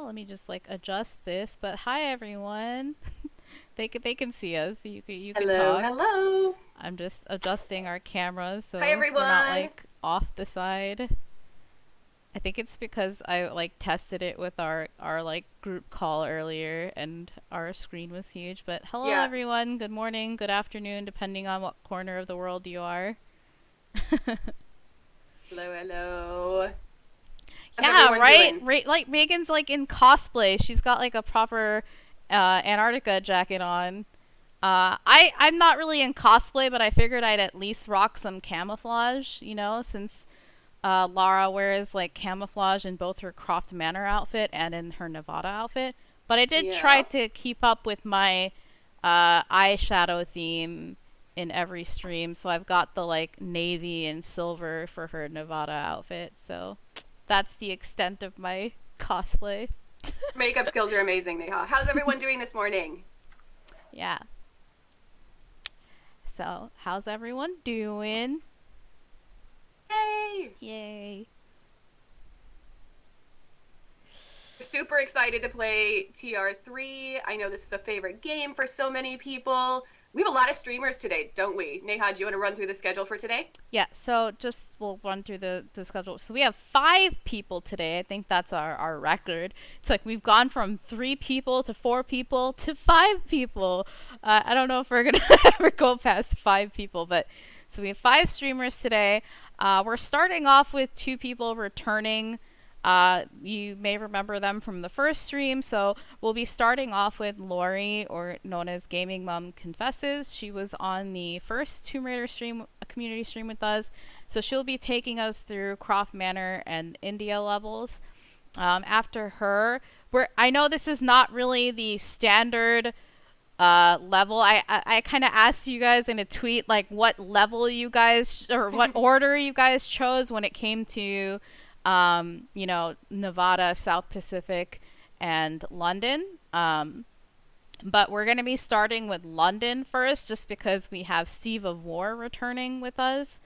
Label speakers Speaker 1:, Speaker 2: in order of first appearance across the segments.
Speaker 1: Let me just like adjust this. But hi everyone. They can see us. So you can
Speaker 2: Hello,
Speaker 1: talk.
Speaker 2: hello.
Speaker 1: I'm just adjusting our cameras
Speaker 2: Hi,
Speaker 1: so we're not
Speaker 2: everyone.
Speaker 1: like off the side. I think it's because I like tested it with our like group call earlier and our screen was huge. But hello
Speaker 2: Yeah.
Speaker 1: everyone. Good morning, good afternoon, depending on what corner of the world you are.
Speaker 2: Hello, hello. How's
Speaker 1: Yeah,
Speaker 2: everyone
Speaker 1: right?
Speaker 2: doing?
Speaker 1: Right, like Megan's like in cosplay. She's got like a proper Antarctica jacket on. I'm not really in cosplay, but I figured I'd at least rock some camouflage, since Lara wears like camouflage in both her Croft Manor outfit and in her Nevada outfit. But I did try
Speaker 2: Yeah.
Speaker 1: to keep up with my eyeshadow theme in every stream, so I've got the like navy and silver for her Nevada outfit. So that's the extent of my cosplay.
Speaker 2: Makeup skills are amazing, Neha. How's everyone doing this morning?
Speaker 1: Yeah. So, how's everyone doing?
Speaker 2: Yay!
Speaker 1: Yay.
Speaker 2: Super excited to play TR3. I know this is a favorite game for so many people. We have a lot of streamers today, don't we? Neha, do you want to run through the schedule for today?
Speaker 1: Yeah, so just we'll run through the schedule. So we have 5 people today. I think that's our record. It's like we've gone from 3 people to 4 people to 5 people. I don't know if we're gonna ever go past 5 people, but so we have 5 streamers today. We're starting off with 2 people returning. You may remember them from the first stream. So we'll be starting off with Lori, or known as Gaming Mom Confesses. She was on the first Tomb Raider stream, a community stream with us. So she'll be taking us through Croft Manor and India levels. After her, I know this is not really the standard level. I kind of asked you guys in a tweet like what level you guys or what order you guys chose when it came to Nevada, South Pacific, and London. But we're going to be starting with London first just because we have Steve of War returning with us.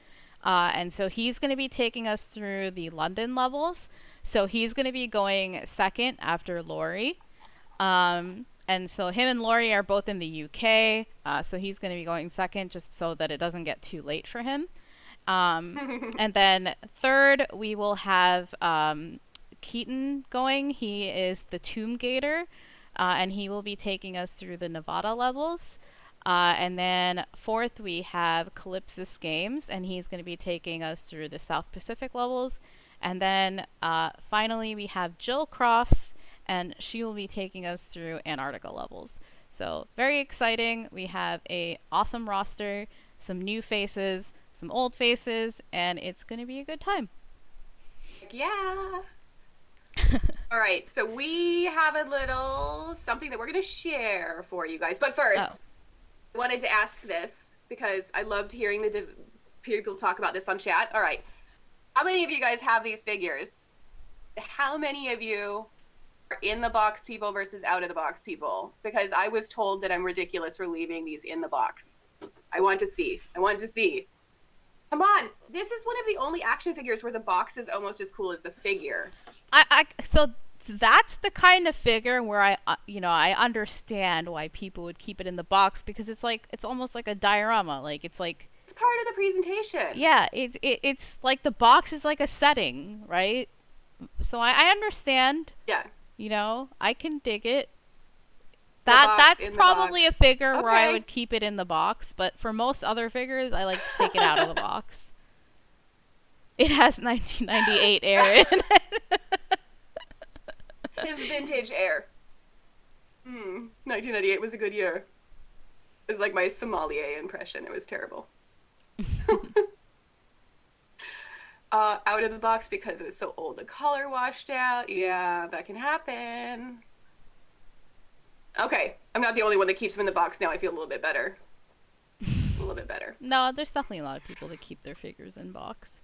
Speaker 1: And so he's going to be taking us through the London levels. So he's going to be going second after Lori. And so him and Lori are both in the UK. So he's going to be going second just so that it doesn't get too late for him. And then third, we will have Keaton going. He is the Tomb Gator, and he will be taking us through the Nevada levels. And then fourth, we have Calypsis Games, and he's going to be taking us through the South Pacific levels. And then finally, we have Jill Crofts, and she will be taking us through Antarctica levels. So very exciting. We have a awesome roster, some new faces, some old faces, and it's going to be a good time.
Speaker 2: Yeah. All right, so we have a little something that we're going to share for you guys. But
Speaker 1: Oh.
Speaker 2: first, I wanted to ask this because I loved hearing the people talk about this on chat. All right, how many of you guys have these figures? How many of you are in the box people versus out of the box people? Because I was told that I'm ridiculous for leaving these in the box. I want to see. I want to see. Come on, this is one of the only action figures where the box is almost as cool as the figure.
Speaker 1: So that's the kind of figure where I understand why people would keep it in the box because it's almost like a diorama. Like it's like,
Speaker 2: It's part of the presentation.
Speaker 1: yeah, it's like the box is like a setting, right? So I understand.
Speaker 2: Yeah.
Speaker 1: I can dig it.
Speaker 2: The box
Speaker 1: That's
Speaker 2: in the
Speaker 1: probably a
Speaker 2: box.
Speaker 1: figure where I
Speaker 2: Okay.
Speaker 1: would keep it in the box, but for most other figures, I like to take it out of the box. It has 1998 air in it.
Speaker 2: His vintage air. 1998 was a good year. It was like my sommelier impression. It was terrible. Out of the box because it was so old. The color washed out. Yeah, that can happen. Okay, I'm not the only one that keeps them in the box now. I feel a little bit better. A little bit better.
Speaker 1: No, there's definitely a lot of people that keep their figures in box.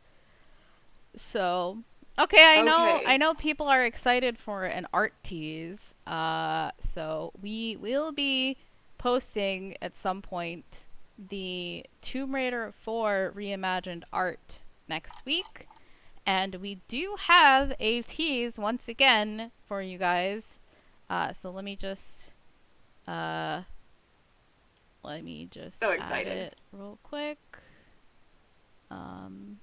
Speaker 1: So, okay, I
Speaker 2: Okay.
Speaker 1: know people are excited for an art tease. So we will be posting at some point the Tomb Raider 4 reimagined art next week. And we do have a tease once again for you guys. So uh, let me just
Speaker 2: So
Speaker 1: add
Speaker 2: excited.
Speaker 1: it real quick. Um,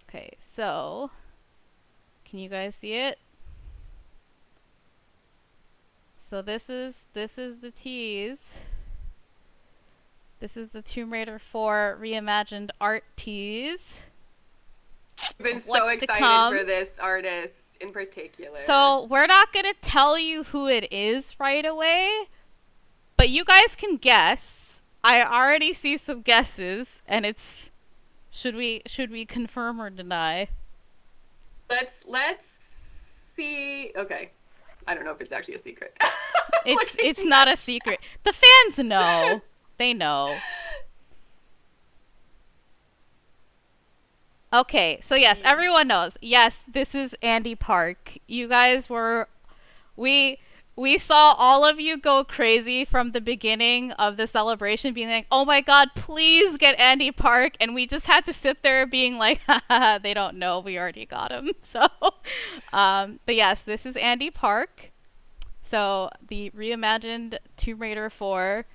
Speaker 1: okay, so can you guys see it? So this is the tease. This is the Tomb Raider 4 reimagined art tease.
Speaker 2: I've been so
Speaker 1: What's to
Speaker 2: excited
Speaker 1: come?
Speaker 2: for this artist in particular.
Speaker 1: So we're not gonna tell you who it is right away, but you guys can guess. I already see some guesses, and it's should we confirm or deny?
Speaker 2: Let's see. Okay. I don't know if it's actually a secret.
Speaker 1: It's
Speaker 2: Looking
Speaker 1: not a
Speaker 2: at
Speaker 1: secret. The fans know. They know. Okay, so yes, everyone knows. Yes, this is Andy Park. You guys were we we saw all of you go crazy from the beginning of the celebration being like, "Oh my god, please get Andy Park." And we just had to sit there being like, "Haha, they don't know. We already got him." So but yes, this is Andy Park. So the reimagined Tomb Raider 4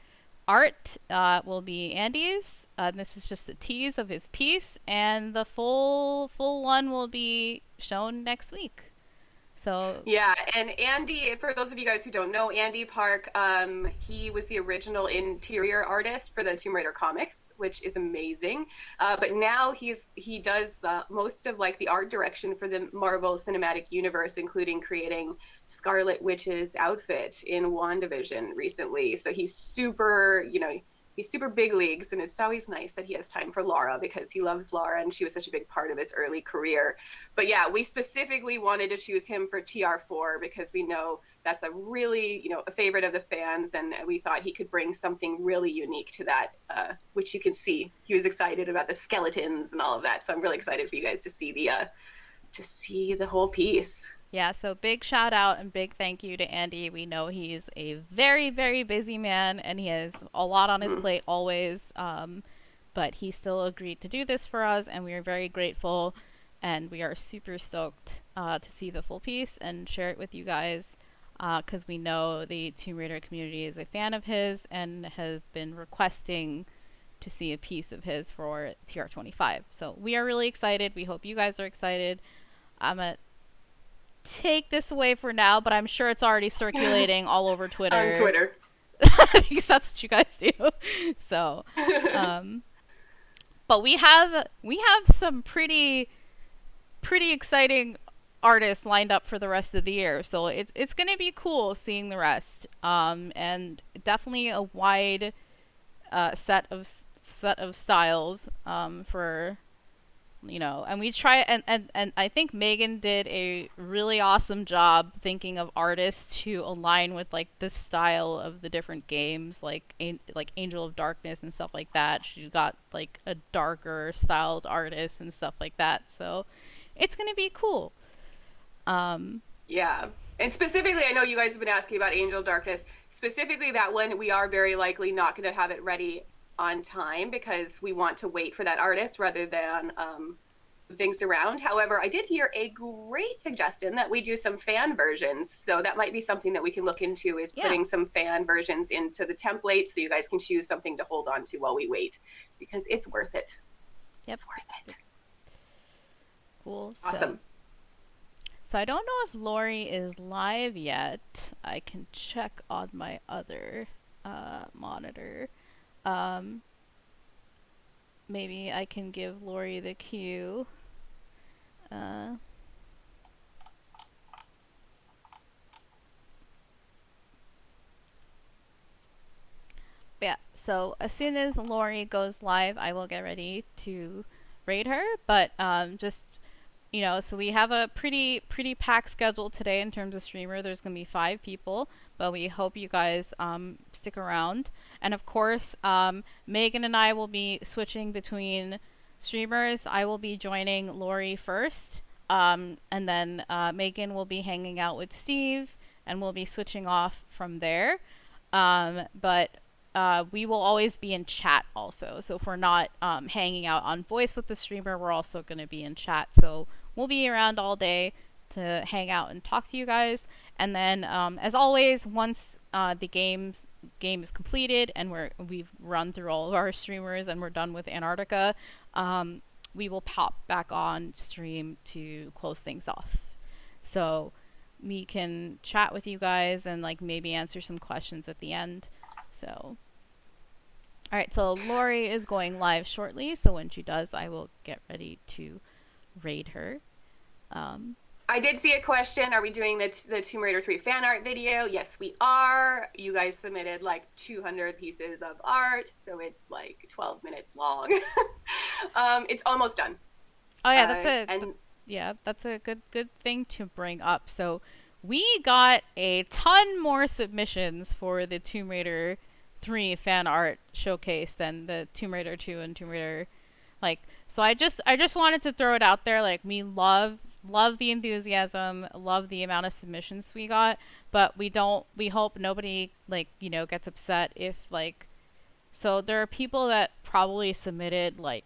Speaker 1: art will be Andy's. This is just a tease of his piece, and the full one will be shown next week. So
Speaker 2: Yeah, and Andy, for those of you guys who don't know, Andy Park, he was the original interior artist for the Tomb Raider comics, which is amazing. But now he does the most of like the art direction for the Marvel Cinematic Universe, including creating Scarlet Witch's outfit in WandaVision recently. So he's super big leagues, and it's always nice that he has time for Lara because he loves Lara, and she was such a big part of his early career. But yeah, we specifically wanted to choose him for TR4 because we know that's a really, a favorite of the fans, and we thought he could bring something really unique to that, which you can see. He was excited about the skeletons and all of that, so I'm really excited for you guys to see the whole piece.
Speaker 1: yeah, so big shout out and big thank you to Andy. We know he's a very, very busy man and he has a lot on his
Speaker 2: Mm-hmm.
Speaker 1: plate always. But he still agreed to do this for us, and we are very grateful. And we are super stoked to see the full piece and share it with you guys because we know the Tomb Raider community is a fan of his and has been requesting to see a piece of his for TR25. So we are really excited. We hope you guys are excited. I'm a take this away for now, but I'm sure it's already circulating all over
Speaker 2: On
Speaker 1: Twitter
Speaker 2: Twitter.
Speaker 1: because that's what you guys do. So, um, but we have some pretty exciting artists lined up for the rest of the year. So it's gonna be cool seeing the rest. And definitely a wide set of styles for and we try and I think Megan did a really awesome job thinking of artists to align with like the style of the different games like Angel of Darkness and stuff like that. She got like a darker styled artist and stuff like that, so it's gonna be cool. um
Speaker 2: Yeah. And specifically, I know you guys have been asking about Angel Darkness. Specifically, that one, we are very likely not going to have it ready on time because we want to wait for that artist rather than things around. However, I did hear a great suggestion that we do some fan versions. So that might be something that we can look into is
Speaker 1: yeah.
Speaker 2: putting some fan versions into the template so you guys can choose something to hold on to while we wait because it's worth it.
Speaker 1: Yep.
Speaker 2: It's worth it.
Speaker 1: Cool. So
Speaker 2: Awesome.
Speaker 1: I don't know if Lori is live yet. I can check on my other monitor. Um, Maybe I can give Lori the cue. Uh, yeah, so as soon as Lori goes live, I will get ready to raid her. But just so we have a pretty packed schedule today in terms of streamer. There's gonna be 5 people, but we hope you guys stick around. And of course, Megan and I will be switching between streamers. I will be joining Lori first, and then Megan will be hanging out with Steve, and we'll be switching off from there. But we will always be in chat also. So if we're not hanging out on voice with the streamer, we're also going to be in chat. So we'll be around all day to hang out and talk to you guys. And then, as always, once the game is completed and we've run through all of our streamers and we're done with Antarctica, we will pop back on stream to close things off. So we can chat with you guys and like maybe answer some questions at the end. So, all right. So Lori is going live shortly. So when she does, I will get ready to raid her.
Speaker 2: I did see a question. Are we doing the Tomb Raider 3 fan art video? Yes, we are. You guys submitted like 200 pieces of art, so it's like 12 minutes long. It's almost done.
Speaker 1: Oh yeah, that's a good thing to bring up. So we got a ton more submissions for the Tomb Raider 3 fan art showcase than the Tomb Raider 2 and Tomb Raider like so I just wanted to throw it out there like we love the enthusiasm, love the amount of submissions we got, but we hope nobody like, you know, gets upset if like so there are people that probably submitted like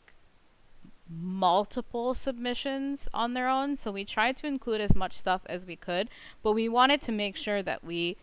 Speaker 1: multiple submissions on their own, so we tried to include as much stuff as we could, but we wanted to make sure that we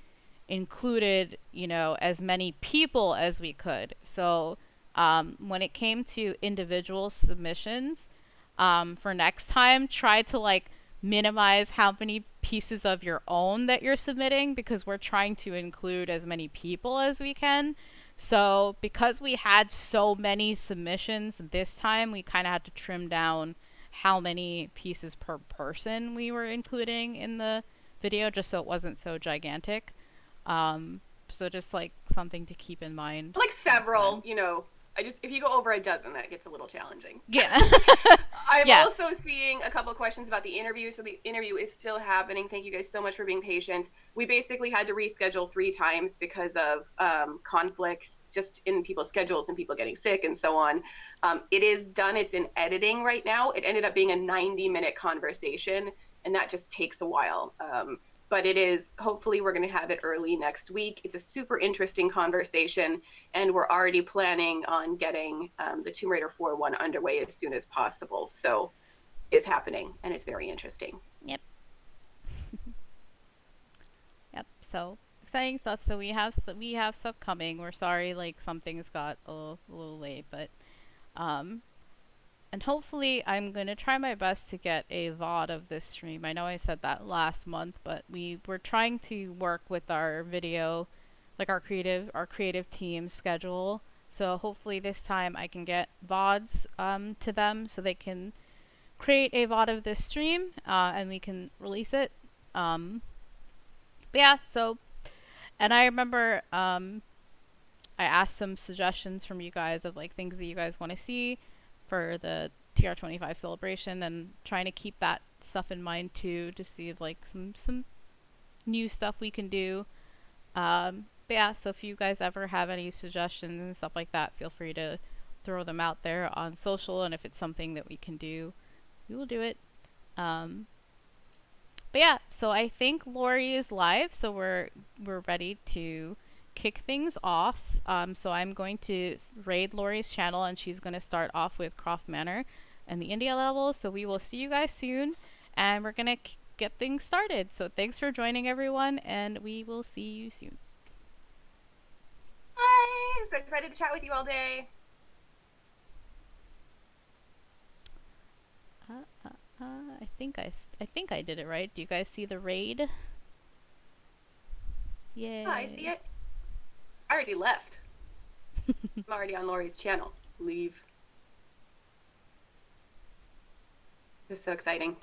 Speaker 1: included, you know, as many people as we could. So when it came to individual submissions, for next time, try to like minimize how many pieces of your own that you're submitting because we're trying to include as many people as we can. So because we had so many submissions this time, we kind of had to trim down how many pieces per person we were including in the video just so it wasn't so gigantic. So just like something to keep in mind.
Speaker 2: Like several, you know, if you go over a dozen, that gets a little challenging.
Speaker 1: Yeah.
Speaker 2: I'm
Speaker 1: yeah.
Speaker 2: also seeing a couple of questions about the interview. So the interview is still happening. Thank you guys so much for being patient. We basically had to reschedule 3 times because of conflicts just in people's schedules and people getting sick and so on. It is done. It's in editing right now. It ended up being a 90-minute conversation, and that just takes a while. But it is, hopefully we're going to have it early next week. It's a super interesting conversation, and we're already planning on getting the Tomb Raider 4 underway as soon as possible. So it's happening, and it's very interesting.
Speaker 1: Yep. Yep. So exciting stuff. So we have stuff coming. We're sorry, like some things got a little late, but and hopefully I'm going to try my best to get a VOD of this stream. I know I said that last month, but we were trying to work with our video, like our creative team schedule. So hopefully this time I can get VODs to them so they can create a VOD of this stream and we can release it. But yeah, so, and I remember I asked some suggestions from you guys of like things that you guys want to see for the TR25 celebration, and trying to keep that stuff in mind too, to see if like some new stuff we can do. But yeah, so if you guys ever have any suggestions and stuff like that, feel free to throw them out there on social, and if it's something that we can do, we will do it. But yeah, so I think Lori is live, so we're ready to kick things off. So I'm going to raid Lori's channel, and she's going to start off with Croft Manor and the India levels. So we will see you guys soon, and we're going to get things started. So thanks for joining, everyone, and we will see you soon.
Speaker 2: Hi, so excited to chat with you all day.
Speaker 1: I think I did it right. Do you guys see the raid? Yay.
Speaker 2: Oh, I see it. I already left. I'm already on Lori's channel. Leave. This is so exciting.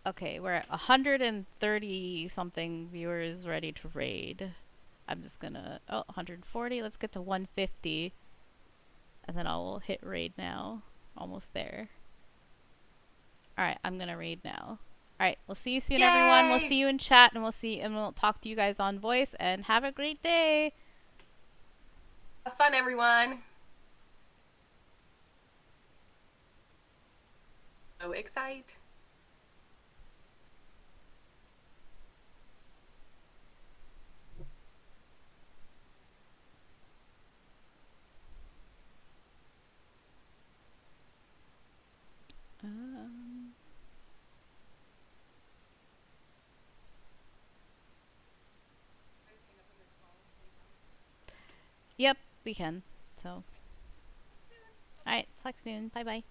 Speaker 1: Okay, we're at 130 something viewers ready to raid. I'm just gonna 140. Let's get to 150, and then I'll hit raid now. Almost there. All right, I'm gonna raid now. All right, we'll see you soon, everyone. We'll see you in chat, and we'll talk to you guys on voice. And have a great day.
Speaker 2: Have fun, everyone. So excited.
Speaker 1: Yep, we can. So, all right, talk soon. Bye bye.